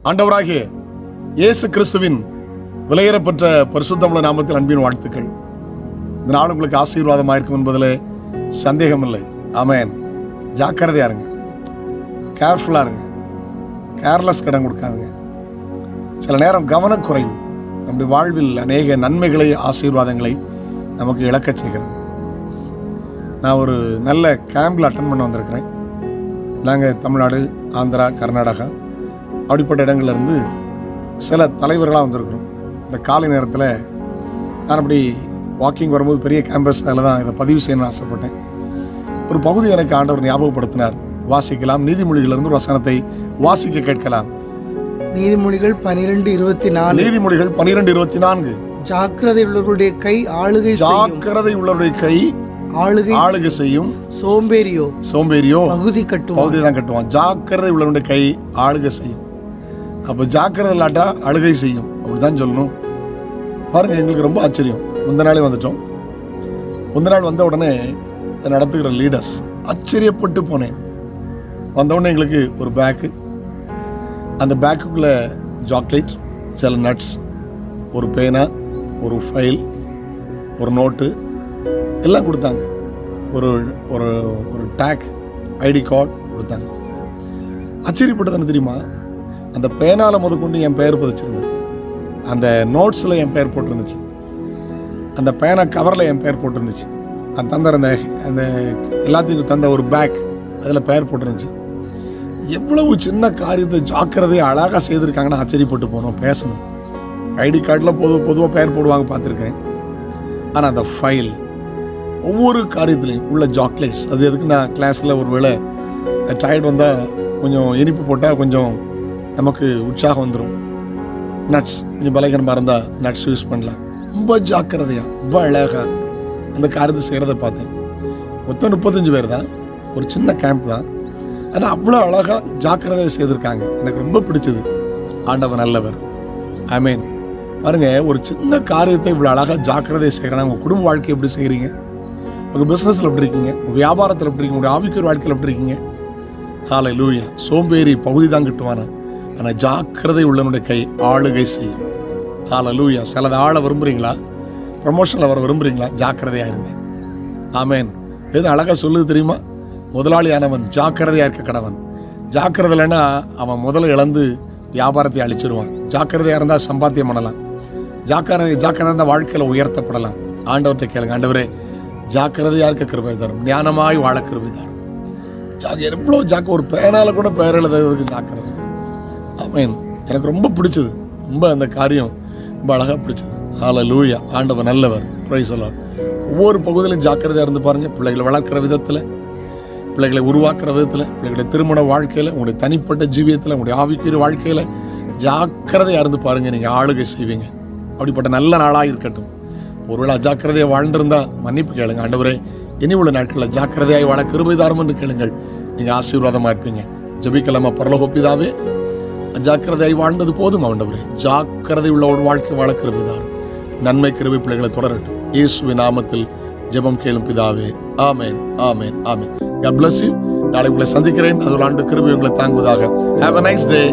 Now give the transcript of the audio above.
ஆண்டவராகிய இயேசு கிறிஸ்துவின் விலையேறப்பெற்ற பரிசுத்தமுள்ள நாமத்தில் அன்பின் வாழ்த்துக்கள். இந்த நாள் உங்களுக்கு ஆசீர்வாதமாக இருக்கும் என்பதில் சந்தேகமில்லை. ஆமென். ஜாக்கிரதையா இருங்க, கேர்ஃபுல்லாக இருங்க, கேர்லெஸ் கடன் கொடுக்காதுங்க. சில நேரம் கவனக்குறைவு நம்முடைய வாழ்வில் அநேக நன்மைகளை ஆசீர்வாதங்களை நமக்கு இழக்க செய்கிறது. நான் ஒரு நல்ல கேம்பில் அட்டன் பண்ண வந்திருக்கிறேன். நாங்கள் தமிழ்நாடு, ஆந்திரா, கர்நாடகா அப்படிப்பட்ட இடங்கள்லேருந்து சில தலைவர்களாக வந்திருக்கிறோம். இந்த காலை நேரத்தில் நான் அப்படி வாக்கிங் வரும்போது பெரிய கேம்பஸ் அதில் தான் இதை பதிவு செய்யணும்னு ஆசைப்பட்டேன். ஒரு பகுதி எனக்கு ஆண்டவர் ஞாபகப்படுத்தினார். வாசிக்கலாம். நீதிமொழிகளிலிருந்து ஒரு வசனத்தை வாசிக்க கேட்கலாம். நீதிமொழிகள் 12:24. நீதிமொழிகள் 12:24. ஜாக்கிரதை உள்ளவர்களுடைய கை ஆளுகை செய்யும். ஜாக்கிரதை உள்ளவருடைய கை ஆளுகை செய்யும். சோம்பேறியோ பகுதி தான் கட்டுவான். ஜாக்கிரதை உள்ளவருடைய கை ஆளுகை செய்யும். அப்போ ஜாக்கிரதை இல்லாட்டா அழுகை செய்யும், அப்படிதான் சொல்லணும். பாருங்க, எங்களுக்கு ரொம்ப ஆச்சரியம். முந்த நாளே வந்துட்டோம். முந்த நாள் வந்த உடனே நடத்துகிற லீடர்ஸ் ஆச்சரியப்பட்டு போனேன். வந்த உடனே எங்களுக்கு ஒரு பேக்கு, அந்த பேக்குக்குள்ள சாக்லேட், சில நட்ஸ், ஒரு பேனா, ஒரு ஃபைல், ஒரு நோட்டு எல்லாம் கொடுத்தாங்க. ஒரு ஒரு ஒரு டேக், ஐடி கார்டு கொடுத்தாங்க. ஆச்சரியப்பட்டது என்ன தெரியுமா? அந்த பேனாவில் முதற்கொண்டு என் பெயர் பதிச்சிருந்தது. அந்த நோட்ஸில் என் பெயர் போட்டிருந்துச்சு. அந்த பேனா கவரில் என் பெயர் போட்டிருந்துச்சு. அந்த தந்த அந்த எல்லாத்தையும் தந்த ஒரு பேக், அதில் பெயர் போட்டிருந்துச்சு. எவ்வளவு சின்ன காரியத்தை ஜாக்கிரதையை அழகாக செய்திருக்காங்கன்னு ஆச்சரியப்பட்டு போனோம். பேசணும். ஐடி கார்டில் பொதுவாக பெயர் போடுவாங்க, பார்த்துருக்கேன். ஆனால் அந்த ஃபைல், ஒவ்வொரு காரியத்துலையும் உள்ள சாக்லேட்ஸ், அது எதுக்கு நான் கிளாஸில் ஒரு வேளை டயர்ட் வந்தால் கொஞ்சம் இனிப்பு போட்டால் கொஞ்சம் நமக்கு உற்சாகம் வந்துடும். நட்ஸ் கொஞ்சம் பலகீனமாக இருந்தால் நட்ஸ் யூஸ் பண்ணலாம். ரொம்ப ஜாக்கிரதையாக, ரொம்ப அழகாக அந்த காரியத்தை செய்கிறத பார்த்தேன். மொத்தம் 35 பேர் தான், ஒரு சின்ன கேம்ப் தான். ஆனால் அவ்வளோ அழகாக ஜாக்கிரதையை செய்திருக்காங்க. எனக்கு ரொம்ப பிடிச்சது. ஆண்டவர் நல்லவர். ஆமென். பாருங்கள், ஒரு சின்ன காரியத்தை இவ்வளோ அழகாக ஜாக்கிரதையை செய்கிறாங்க. உங்கள் குடும்ப வாழ்க்கை எப்படி செய்கிறீங்க? உங்கள் பிஸ்னஸில் எப்படி இருக்கீங்க? உங்கள் வியாபாரத்தில் எப்படி இருக்கீங்க? உங்கள் ஆவிக்குரிய வாழ்க்கையில் எப்படி இருக்கீங்க? ஹல்லேலூயா. சோம்பேறி பகுதி தான் கட்டுவானா, ஆனால் ஜாக்கிரதை உள்ளவனுடைய கை ஆளுகை செய்யும். ஹல்லேலூயா. சிலதை ஆள விரும்புகிறீங்களா? ப்ரமோஷனில் வர விரும்புகிறீங்களா? ஜாக்கிரதையாக இருங்க. ஆமென். எது அழகாக சொல்லுது தெரியுமா? முதலாளியானவன் ஜாக்கிரதையாக இருக்க கடவன். ஜாக்கிரதை இல்லைன்னா அவன் முதல்ல இழந்து வியாபாரத்தை அழிச்சிருவான். ஜாக்கிரதையாக இருந்தால் சம்பாத்தியம் பண்ணலாம். ஜாக்கிரதை இருந்தால் வாழ்க்கையில் உயர்த்தப்படலாம். ஆண்டவர்கிட்ட கேளுங்க, ஆண்டவரே ஜாக்கிரதையாக இருக்க கிருபை தரும், ஞானமாய் வாழ கிருபை தரும். எவ்வளோ ஒரு பேனால கூட பெயர் எழுதுறதுக்கு ஜாக்கிரதை. ஆமென். எனக்கு ரொம்ப பிடிச்சது. ரொம்ப அந்த காரியம் ரொம்ப அழகாக பிடிச்சது. ஹல்லேலூயா. ஆண்டவர் நல்லவர். Praise the Lord. ஒவ்வொரு பகுதியிலும் ஜாக்கிரதையாக இருந்து பாருங்கள். பிள்ளைகளை வளர்க்குற விதத்தில், பிள்ளைகளை உருவாக்குற விதத்தில், பிள்ளைகளுடைய திருமண வாழ்க்கையில், உங்களுடைய தனிப்பட்ட ஜீவியத்தில், உங்களுடைய ஆவிக்குரிய வாழ்க்கையில் ஜாக்கிரதையாக இருந்து பாருங்கள். நீங்கள் ஆளுகை செய்வீங்க. அப்படிப்பட்ட நல்ல நாளாக இருக்கட்டும். ஒருவேளை அஜாக்கிரதையாக வாழ்ந்திருந்தால் மன்னிப்பு கேளுங்க. ஆண்டவரே, இனி உள்ள நாட்களில் ஜாக்கிரதையாய் வாழ கிருபை தாரும் என்று கேளுங்கள். நீங்கள் ஆசீர்வாதமாக இருப்பீங்க. ஜெபிக்கலாமா? பரலோக பிதாவே, அஜாக்கிரதையாய் வாழ்ந்தது போதும் ஆண்டவரே. ஜாக்கிரதை உள்ள ஒரு வாழ்க்கை வாழ கிருபை தாரும். நன்மை கிருபை பிள்ளைகளை தொடரட்டும். இயேசுவின் நாமத்தில் ஜெபம் கேளும் பிதாவே. ஆமென், ஆமென், ஆமென். God bless you. நாளை உங்களை சந்திக்கிறேன். அது ஒரு ஆண்டு கிருபை உங்களை தாங்குவதாக. Have a nice day.